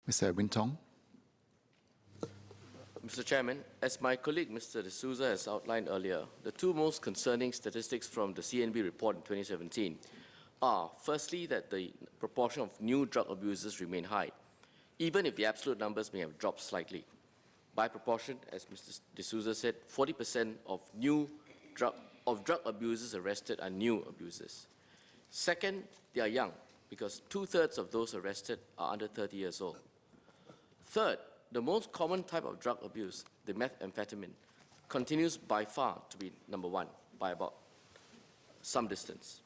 Mr. Edwin Tong. Mr. Chairman, as my colleague Mr. D'Souza has outlined earlier, the two most concerning statistics from the CNB report in 2017 are, firstly, that the proportion of new drug abusers remain high, even if the absolute numbers may have dropped slightly. By proportion, as Mr. D'Souza said, 40% of drug abusers arrested are new abusers. Second, they are young, because 2/3 of those arrested are under 30 years old. Third, the most common type of drug abuse, the methamphetamine, continues by far to be number one by about some distance.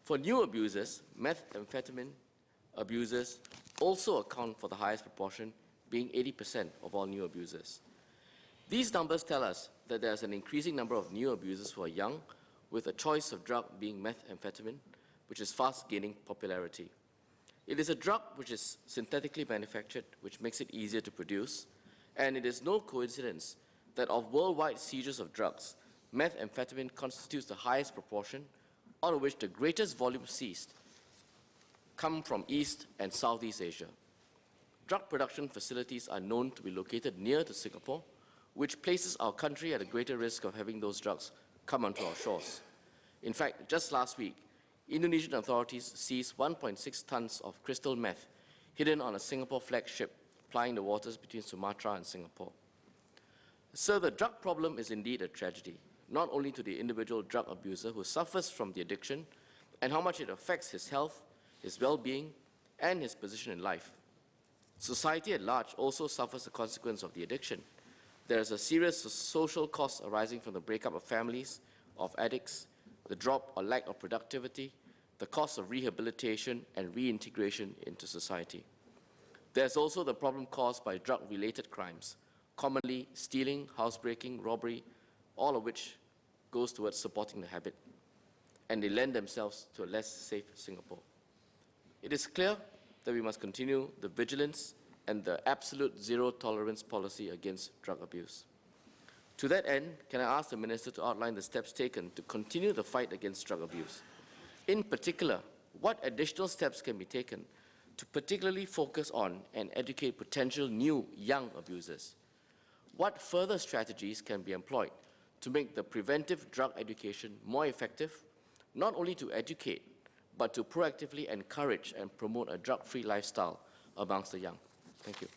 For new abusers, methamphetamine abusers also account for the highest proportion, being 80% of all new abusers. These numbers tell us that there's an increasing number of new abusers who are young, with a choice of drug being methamphetamine, which is fast gaining popularity. It is a drug which is synthetically manufactured, which makes it easier to produce, and it is no coincidence that of worldwide seizures of drugs, methamphetamine constitutes the highest proportion, out of which the greatest volume seized come from East and Southeast Asia. Drug production facilities are known to be located near to Singapore, which places our country at a greater risk of having those drugs come onto our shores. In fact, just last week, Indonesian authorities seized 1.6 tons of crystal meth hidden on a Singapore flagged ship plying the waters between Sumatra and Singapore. So the drug problem is indeed a tragedy, not only to the individual drug abuser who suffers from the addiction and how much it affects his health, his well-being, and his position in life. Society at large also suffers the consequence of the addiction. There is a serious social cost arising from the breakup of families, of addicts, the drop or lack of productivity, the cost of rehabilitation and reintegration into society. There's also the problem caused by drug-related crimes, commonly stealing, housebreaking, robbery, all of which goes towards supporting the habit, and they lend themselves to a less safe Singapore. It is clear that we must continue the vigilance and the absolute zero-tolerance policy against drug abuse. To that end, can I ask the Minister to outline the steps taken to continue the fight against drug abuse? In particular, what additional steps can be taken to particularly focus on and educate potential new young abusers? What further strategies can be employed to make the preventive drug education more effective, not only to educate, but to proactively encourage and promote a drug-free lifestyle amongst the young? Thank you.